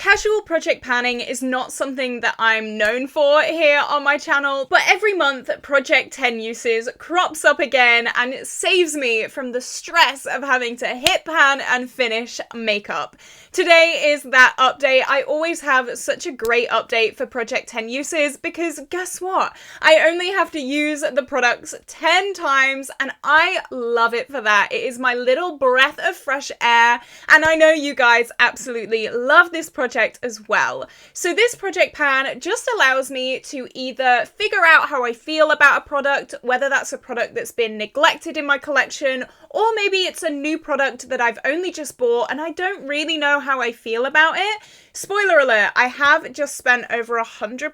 Casual project panning is not something that I'm known for here on my channel, but every month Project 10 Uses crops up again and it saves me from the stress of having to hit pan and finish makeup. Today is that update. I always have such a great update for Project 10 Uses because guess what? I only have to use the products 10 times and I love it for that. It is my little breath of fresh air and I know you guys absolutely love this project as well. So this project pan just allows me to either figure out how I feel about a product, whether that's a product that's been neglected in my collection, or maybe it's a new product that I've only just bought and I don't really know how I feel about it. Spoiler alert, I have just spent over £100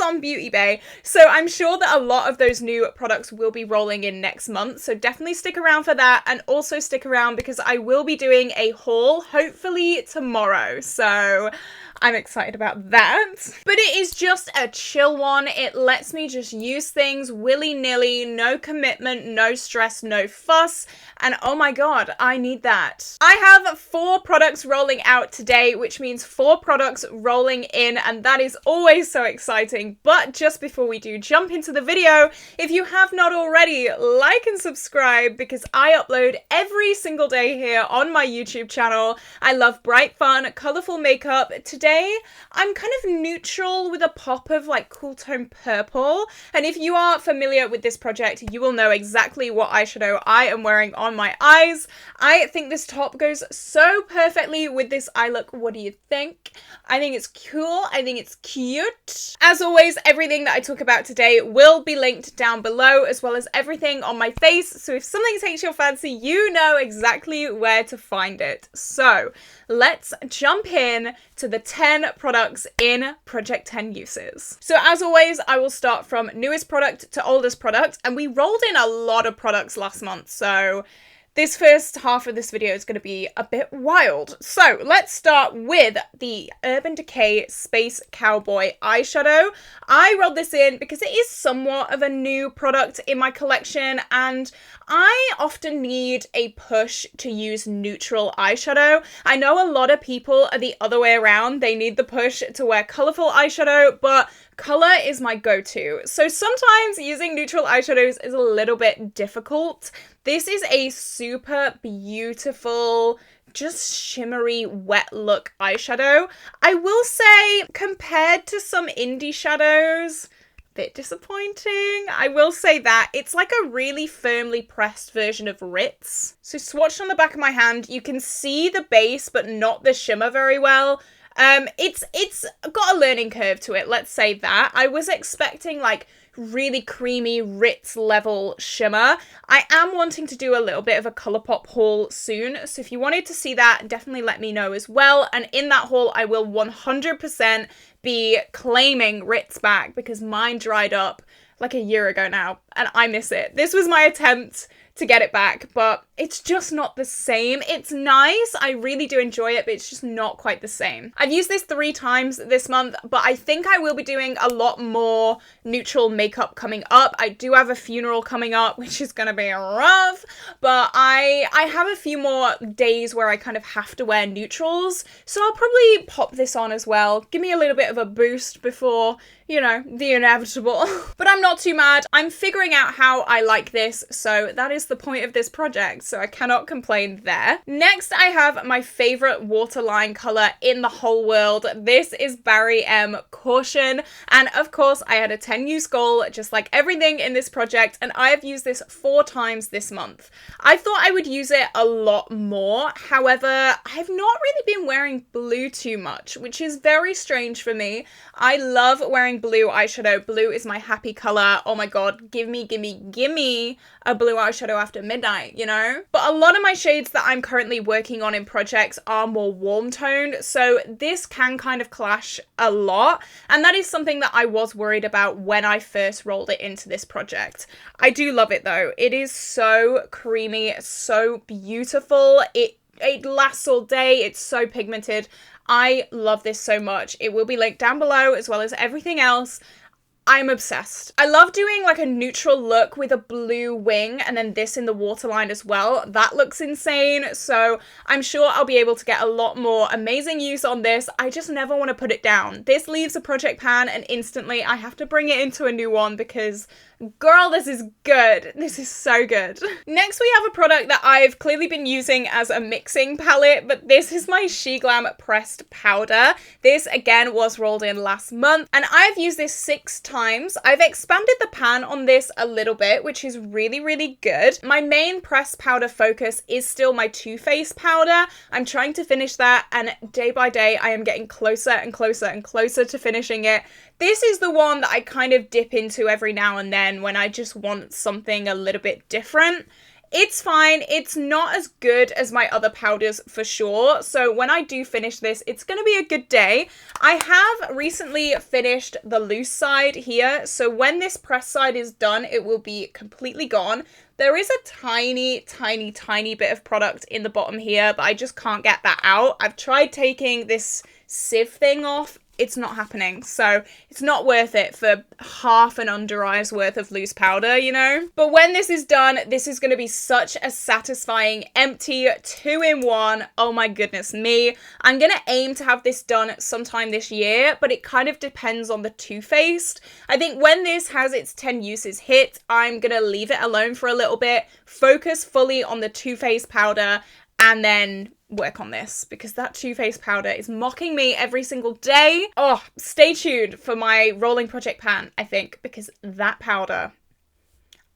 on Beauty Bay, so I'm sure that a lot of those new products will be rolling in next month, so definitely stick around for that, and also stick around because I will be doing a haul, hopefully tomorrow, so I'm excited about that. But it is just a chill one. It lets me just use things willy-nilly, no commitment, no stress, no fuss, and oh my god, I need that. I have 4 products rolling out today, which means 4 products rolling in, and that is always so exciting. But just before we do jump into the video, if you have not already, like and subscribe because I upload every single day here on my YouTube channel. I love bright, fun, colourful makeup. Today, I'm kind of neutral with a pop of like cool tone purple. And if you are familiar with this project, you will know exactly what eyeshadow I am wearing on my eyes. I think this top goes so perfectly with this eye look. What do you think? I think it's cool. I think it's cute. As always, everything that I talk about today will be linked down below, as well as everything on my face. So if something takes your fancy, you know exactly where to find it. So let's jump in to the 10 products in Project 10 Uses. So as always, I will start from newest product to oldest product, and we rolled in a lot of products last month, so this first half of this video is going to be a bit wild. So let's start with the Urban Decay Space Cowboy eyeshadow. I rolled this in because it is somewhat of a new product in my collection and I often need a push to use neutral eyeshadow. I know a lot of people are the other way around. They need the push to wear colourful eyeshadow, but colour is my go-to. So sometimes using neutral eyeshadows is a little bit difficult. This is a super beautiful, just shimmery, wet look eyeshadow. I will say, compared to some indie shadows, bit disappointing. I will say that. It's like a really firmly pressed version of Ritz. So swatched on the back of my hand, you can see the base but not the shimmer very well. It's got a learning curve to it, let's say that. I was expecting like really creamy Ritz level shimmer. I am wanting to do a little bit of a Colourpop haul soon, so if you wanted to see that, definitely let me know as well. And in that haul, I will 100% be claiming Ritz back because mine dried up like a year ago now and I miss it. This was my attempt to get it back, but it's just not the same. It's nice, I really do enjoy it, but it's just not quite the same. I've used this 3 times this month, but I think I will be doing a lot more neutral makeup coming up. I do have a funeral coming up, which is gonna be rough, but I have a few more days where I kind of have to wear neutrals, so I'll probably pop this on as well. Give me a little bit of a boost before, you know, the inevitable. But I'm not too mad. I'm figuring out how I like this, so that is the point of this project, so I cannot complain there. Next, I have my favorite waterline color in the whole world. This is Barry M Caution, and of course I had a 10 use goal, just like everything in this project, and I have used this 4 times this month. I thought I would use it a lot more, however, I've not really been wearing blue too much, which is very strange for me. I love wearing blue eyeshadow. Blue is my happy color. Oh my god, give me a blue eyeshadow after midnight, you know? But a lot of my shades that I'm currently working on in projects are more warm toned, so this can kind of clash a lot, and that is something that I was worried about when I first rolled it into this project. I do love it though. It is so creamy, so beautiful. It lasts all day. It's so pigmented. I love this so much. It will be linked down below as well as everything else. I'm obsessed. I love doing like a neutral look with a blue wing and then this in the waterline as well. That looks insane. So I'm sure I'll be able to get a lot more amazing use on this. I just never want to put it down. This leaves a project pan and instantly I have to bring it into a new one because girl, this is good. This is so good. Next, we have a product that I've clearly been using as a mixing palette, but this is my SheGlam pressed powder. This again was rolled in last month and I've used this 6 times. I've expanded the pan on this a little bit, which is really, really good. My main pressed powder focus is still my Too Faced powder. I'm trying to finish that and day by day I am getting closer and closer and closer to finishing it. This is the one that I kind of dip into every now and then when I just want something a little bit different. It's fine. It's not as good as my other powders for sure. So when I do finish this, it's going to be a good day. I have recently finished the loose side here. So when this press side is done, it will be completely gone. There is a tiny, tiny, tiny bit of product in the bottom here, but I just can't get that out. I've tried taking this sieve thing off. It's not happening, so it's not worth it for half an under eye's worth of loose powder, you know? But when this is done, this is going to be such a satisfying, empty 2-in-1. Oh my goodness me. I'm going to aim to have this done sometime this year, but it kind of depends on the Too Faced. I think when this has its 10 uses hit, I'm going to leave it alone for a little bit, focus fully on the Too Faced powder, and then work on this because that Too Faced powder is mocking me every single day. Oh, stay tuned for my rolling project pan, I think, because that powder,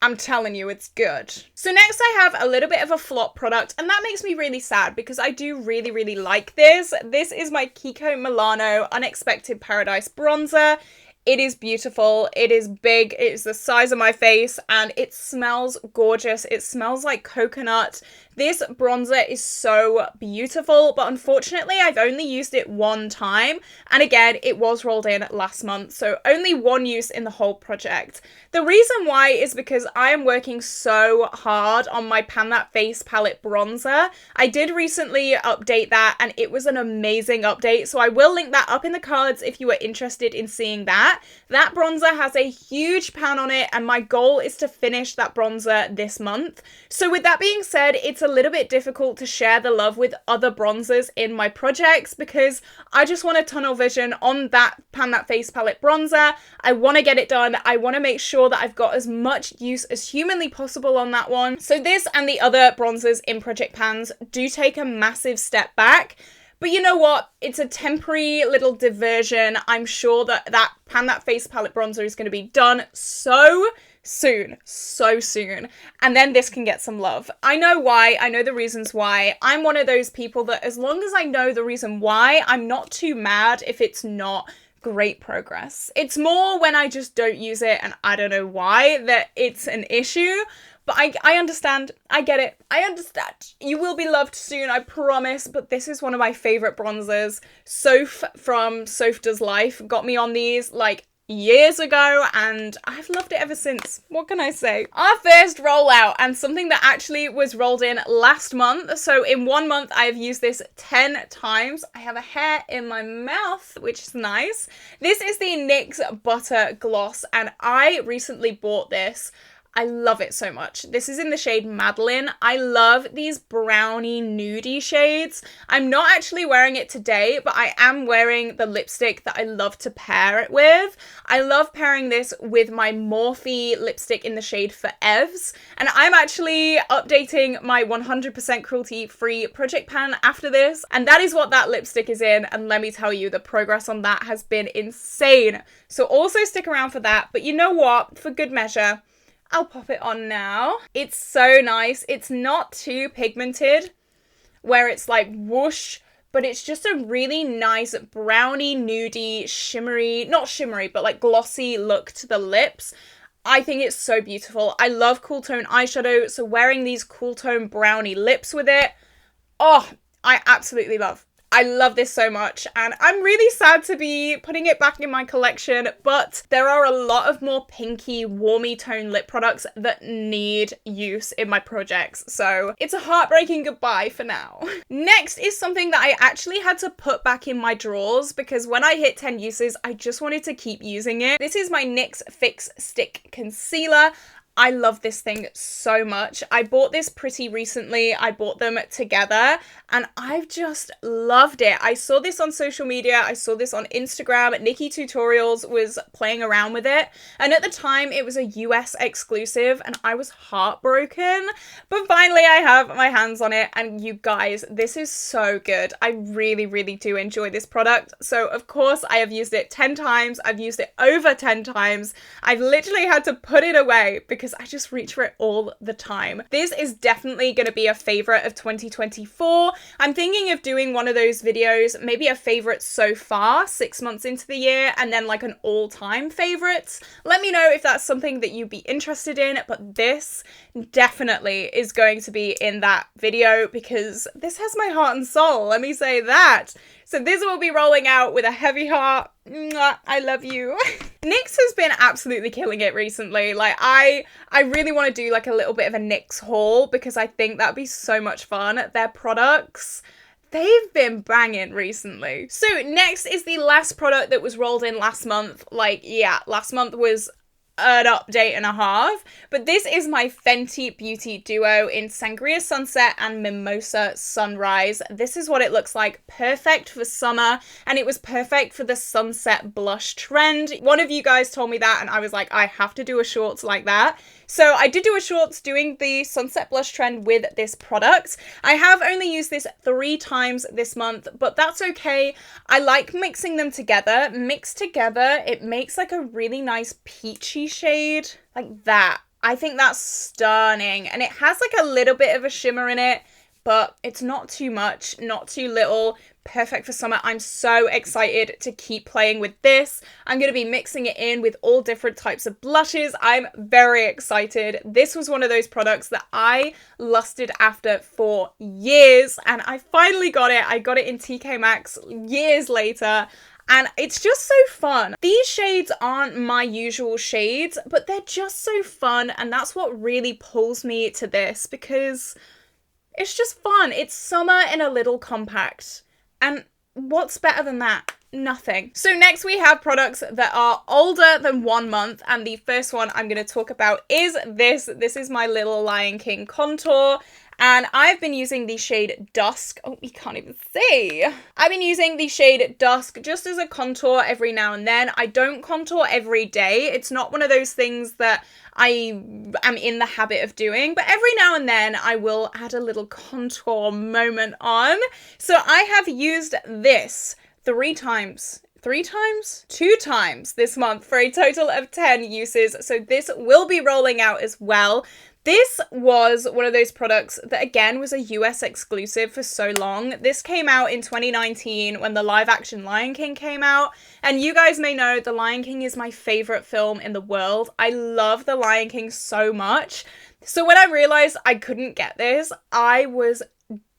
I'm telling you, it's good. So next I have a little bit of a flop product, and that makes me really sad because I do really, really like this. This is my Kiko Milano Unexpected Paradise Bronzer. It is beautiful, it is big, it is the size of my face, and it smells gorgeous. It smells like coconut. This bronzer is so beautiful, but unfortunately I've only used it 1 time, and again, it was rolled in last month, so only 1 use in the whole project. The reason why is because I am working so hard on my Pan That Face palette bronzer. I did recently update that, and it was an amazing update, so I will link that up in the cards if you are interested in seeing that. That bronzer has a huge pan on it, and my goal is to finish that bronzer this month. So with that being said, it's a little bit difficult to share the love with other bronzers in my projects because I just want a tunnel vision on that Pan That Face palette bronzer. I want to get it done. I want to make sure that I've got as much use as humanly possible on that one. So this and the other bronzers in project pans do take a massive step back. But you know what? It's a temporary little diversion. I'm sure that that Pan That Face palette bronzer is going to be done so soon. And then this can get some love. I know why. I know the reasons why. I'm one of those people that as long as I know the reason why, I'm not too mad if it's not great progress. It's more when I just don't use it and I don't know why that it's an issue. But I understand. I get it. I understand. You will be loved soon, I promise. But this is one of my favorite bronzers. Soph from Soph Does Life got me on these like years ago, and I've loved it ever since. What can I say? Our first rollout, and something that actually was rolled in last month. So in 1 month, I have used this 10 times. I have a hair in my mouth, which is nice. This is the NYX Butter Gloss, and I recently bought this. I love it so much. This is in the shade Madeline. I love these brownie nudie shades. I'm not actually wearing it today, but I am wearing the lipstick that I love to pair it with. I love pairing this with my Morphe lipstick in the shade Forevs. And I'm actually updating my 100% cruelty-free project pan after this. And that is what that lipstick is in. And let me tell you, the progress on that has been insane. So also stick around for that. But you know what? For good measure, I'll pop it on now. It's so nice. It's not too pigmented where it's like whoosh, but it's just a really nice brownie, nudie, shimmery, not shimmery, but like glossy look to the lips. I think it's so beautiful. I love cool tone eyeshadow, so wearing these cool tone brownie lips with it, oh, I absolutely love. I love this so much, and I'm really sad to be putting it back in my collection, but there are a lot of more pinky, warmy tone lip products that need use in my projects, so it's a heartbreaking goodbye for now. Next is something that I actually had to put back in my drawers because when I hit 10 uses, I just wanted to keep using it. This is my NYX Fix Stick Concealer. I love this thing so much. I bought this pretty recently. I bought them together and I've just loved it. I saw this on social media. I saw this on Instagram. Nikki Tutorials was playing around with it. And at the time it was a US exclusive and I was heartbroken. But finally I have my hands on it and you guys, this is so good. I really, really do enjoy this product. So of course I have used it 10 times. I've used it over 10 times. I've literally had to put it away because I just reach for it all the time. This is definitely going to be a favorite of 2024. I'm thinking of doing one of those videos, maybe a favorite so far, 6 months into the year, and then like an all-time favorites. Let me know if that's something that you'd be interested in, but this definitely is going to be in that video because this has my heart and soul, let me say that. So this will be rolling out with a heavy heart. Mwah, I love you. NYX has been absolutely killing it recently. Like I really want to do like a little bit of a NYX haul because I think that'd be so much fun. Their products, they've been banging recently. So next is the last product that was rolled in last month. Like, yeah, last month was an update and a half, but this is my Fenty Beauty Duo in Sangria Sunset and Mimosa Sunrise. This is what it looks like, perfect for summer, and it was perfect for the sunset blush trend. One of you guys told me that and I was like, I have to do a shorts like that. So I did do a shorts doing the sunset blush trend with this product. I have only used this 3 times this month, but that's okay. I like mixing them together. Mixed together, it makes like a really nice peachy shade, like that. I think that's stunning. And it has like a little bit of a shimmer in it, but it's not too much, not too little. Perfect for summer. I'm so excited to keep playing with this. I'm going to be mixing it in with all different types of blushes. I'm very excited. This was one of those products that I lusted after for years and I finally got it. I got it in TK Maxx years later. And it's just so fun. These shades aren't my usual shades, but they're just so fun. And that's what really pulls me to this because it's just fun. It's summer in a little compact. And what's better than that? Nothing. So next we have products that are older than 1 month. And the first one I'm going to talk about is this. This is my little Lion King contour. And I've been using the shade Dusk. Oh, you can't even see. I've been using the shade Dusk just as a contour every now and then. I don't contour every day. It's not one of those things that I am in the habit of doing, but every now and then I will add a little contour moment on. So I have used this 3 times. 3 times? 2 times this month for a total of 10 uses. So this will be rolling out as well. This was one of those products that, again, was a US exclusive for so long. This came out in 2019 when the live-action Lion King came out. And you guys may know The Lion King is my favorite film in the world. I love The Lion King so much. So when I realized I couldn't get this, I was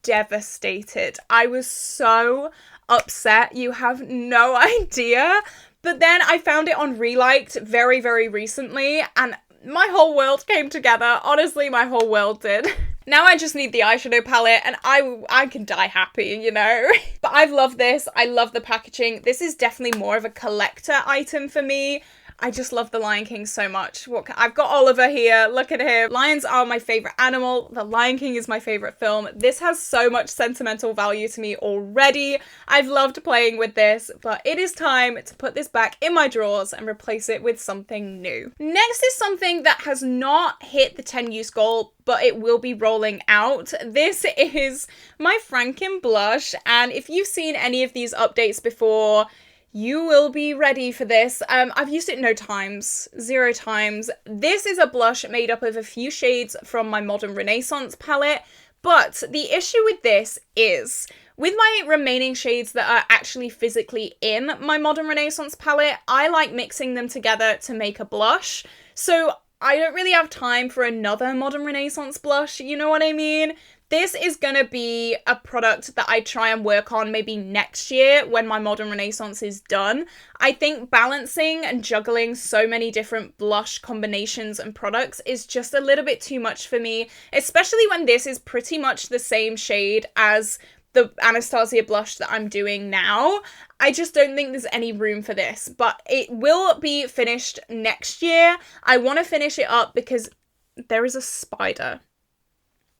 devastated. I was so upset. You have no idea. But then I found it on Reliked very, very recently and my whole world came together. Honestly, my whole world did. Now I just need the eyeshadow palette and I can die happy, you know? But I've loved this. I love the packaging. This is definitely more of a collector item for me. I just love the Lion King so much. I've got Oliver here. Look at him. Lions are my favorite animal. The Lion King is my favorite film. This has so much sentimental value to me already. I've loved playing with this, but it is time to put this back in my drawers and replace it with something new. Next is something that has not hit the 10 use goal, but it will be rolling out. This is my Franken blush, and if you've seen any of these updates before, you will be ready for this. I've used it 0 times. This is a blush made up of a few shades from my Modern Renaissance palette, but the issue with this is, with my remaining shades that are actually physically in my Modern Renaissance palette, I like mixing them together to make a blush. So I don't really have time for another Modern Renaissance blush, you know what I mean? This is gonna be a product that I try and work on maybe next year when my Modern Renaissance is done. I think balancing and juggling so many different blush combinations and products is just a little bit too much for me, especially when this is pretty much the same shade as the Anastasia blush that I'm doing now. I just don't think there's any room for this, but it will be finished next year. I want to finish it up because there is a spider.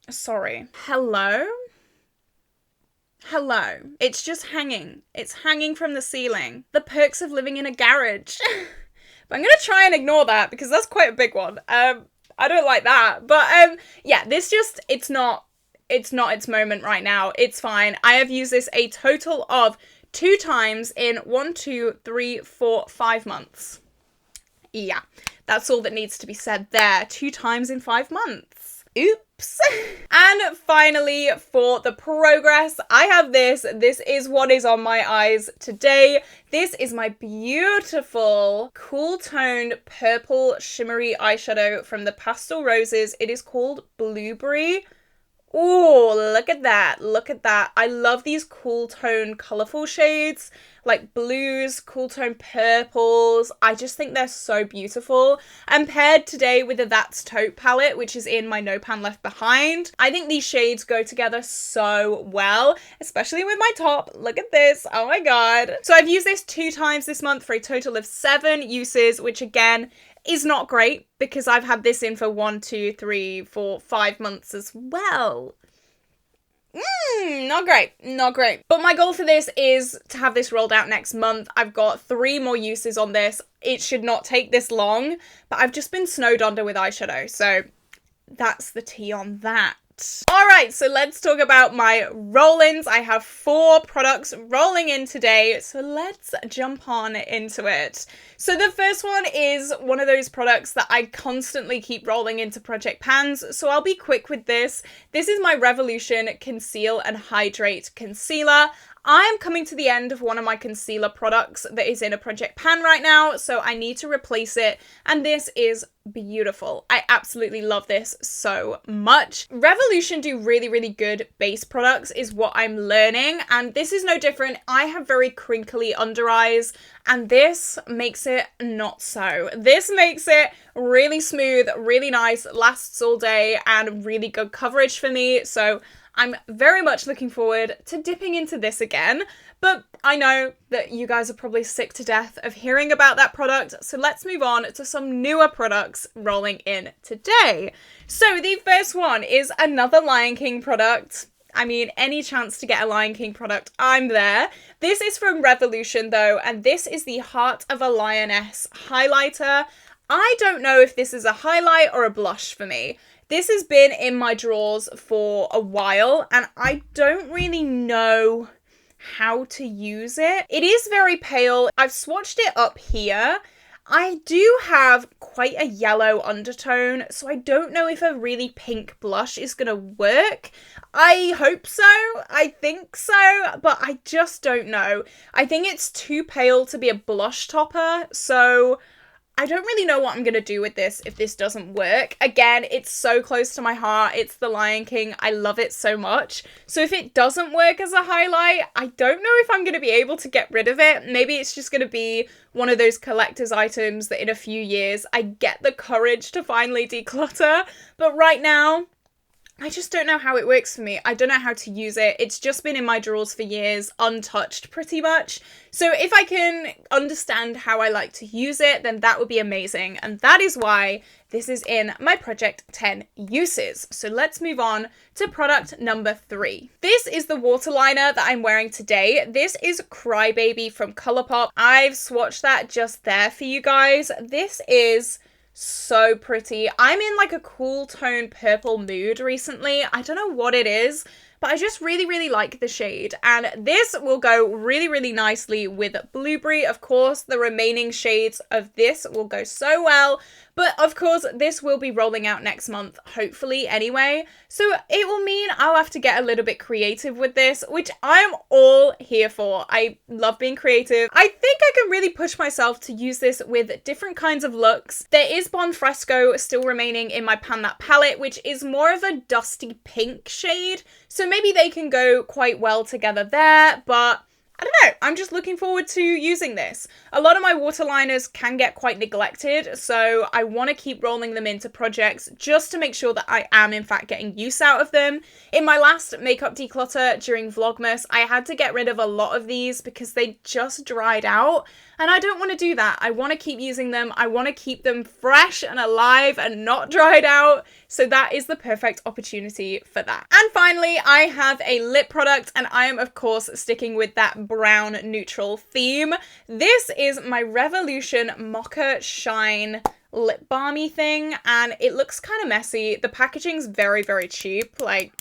Sorry. Hello? Hello. It's just hanging. It's hanging from the ceiling. The perks of living in a garage. But I'm gonna try and ignore that because that's quite a big one. I don't like that. But yeah, this just, it's not its moment right now. It's fine. I have used this a total of 2 times in 1, 2, 3, 4, 5 months. Yeah, that's all that needs to be said there. 2 times in 5 months. Oops. And finally, for the progress, I have this. This is what is on my eyes today. This is my beautiful cool toned purple shimmery eyeshadow from the Pastel Roses. It is called Blueberry. Oh, look at that. Look at that. I love these cool tone colourful shades, like blues, cool tone purples. I just think they're so beautiful. And paired today with the That's Taupe palette, which is in my No Pan Left Behind. I think these shades go together so well, especially with my top. Look at this. Oh my god. So I've used this 2 times this month for a total of 7 uses, which again, is not great because I've had this in for 1, 2, 3, 4, 5 months as well. Not great, not great. But my goal for this is to have this rolled out next month. I've got 3 more uses on this. It should not take this long, but I've just been snowed under with eyeshadow, so that's the tea on that. Alright, so let's talk about my roll-ins. I have 4 products rolling in today, so let's jump on into it. So the first one is one of those products that I constantly keep rolling into project pans, so I'll be quick with this. This is my Revolution Conceal and Hydrate Concealer. I am coming to the end of one of my concealer products that is in a project pan right now, so I need to replace it, and this is beautiful. I absolutely love this so much. Revolution do really, really good base products is what I'm learning, and this is no different. I have very crinkly under eyes, and this makes it not so. This makes it really smooth, really nice, lasts all day, and really good coverage for me, so I'm very much looking forward to dipping into this again, but I know that you guys are probably sick to death of hearing about that product, so let's move on to some newer products rolling in today. So the first one is another Lion King product. I mean, any chance to get a Lion King product, I'm there. This is from Revolution though, and this is the Heart of a Lioness highlighter. I don't know if this is a highlight or a blush for me. This has been in my drawers for a while, and I don't really know how to use it. It is very pale. I've swatched it up here. I do have quite a yellow undertone, so I don't know if a really pink blush is gonna work. I hope so. I think so, but I just don't know. I think it's too pale to be a blush topper, so I don't really know what I'm going to do with this if this doesn't work. Again, it's so close to my heart. It's the Lion King. I love it so much. So if it doesn't work as a highlight, I don't know if I'm going to be able to get rid of it. Maybe it's just going to be one of those collector's items that in a few years I get the courage to finally declutter. But right now, I just don't know how it works for me. I don't know how to use it. It's just been in my drawers for years, untouched pretty much. So if I can understand how I like to use it, then that would be amazing. And that is why this is in my Project 10 uses. So let's move on to product number 3. This is the waterliner that I'm wearing today. This is Crybaby from Colourpop. I've swatched that just there for you guys. This is so pretty. I'm in like a cool tone purple mood recently. I don't know what it is, but I just really, really like the shade. And this will go really, really nicely with Blueberry. Of course, the remaining shades of this will go so well. But of course, this will be rolling out next month, hopefully anyway. So it will mean I'll have to get a little bit creative with this, which I'm all here for. I love being creative. I think I can really push myself to use this with different kinds of looks. There is Bon Fresco still remaining in my Pan That palette, which is more of a dusty pink shade. So maybe they can go quite well together there, but I don't know, I'm just looking forward to using this. A lot of my waterliners can get quite neglected, so I want to keep rolling them into projects just to make sure that I am in fact getting use out of them. In my last makeup declutter during Vlogmas, I had to get rid of a lot of these because they just dried out, and I don't want to do that. I want to keep using them. I want to keep them fresh and alive and not dried out. So that is the perfect opportunity for that. And finally, I have a lip product, and I am of course sticking with that brown neutral theme. This is my Revolution Mocha Shine lip balmy thing, and it looks kind of messy. The packaging's very, very cheap, like,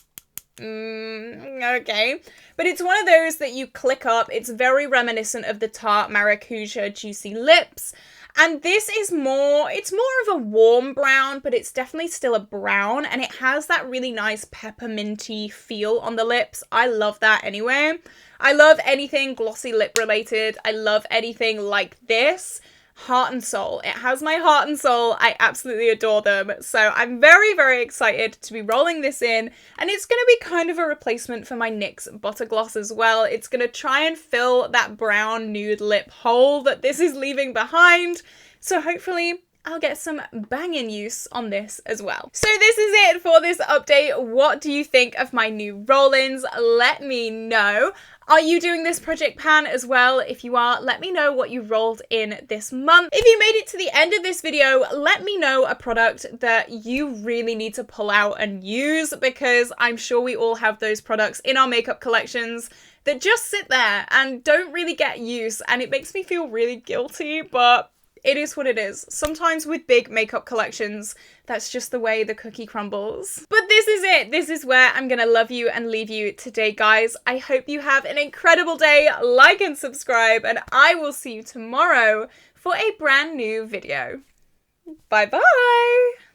okay. But it's one of those that you click up. It's very reminiscent of the Tarte Maracuja Juicy Lips. And this is it's more of a warm brown, but it's definitely still a brown, and it has that really nice pepperminty feel on the lips. I love that anyway. I love anything glossy lip related. I love anything like this. Heart and soul. It has my heart and soul. I absolutely adore them. So I'm very, very excited to be rolling this in, and it's going to be kind of a replacement for my NYX Butter Gloss as well. It's going to try and fill that brown nude lip hole that this is leaving behind. So hopefully I'll get some banging use on this as well. So this is it for this update. What do you think of my new roll-ins? Let me know. Are you doing this project pan as well? If you are, let me know what you rolled in this month. If you made it to the end of this video, let me know a product that you really need to pull out and use, because I'm sure we all have those products in our makeup collections that just sit there and don't really get use, and it makes me feel really guilty, but it is what it is. Sometimes with big makeup collections, that's just the way the cookie crumbles. But this is it. This is where I'm gonna love you and leave you today, guys. I hope you have an incredible day. Like and subscribe, and I will see you tomorrow for a brand new video. Bye bye.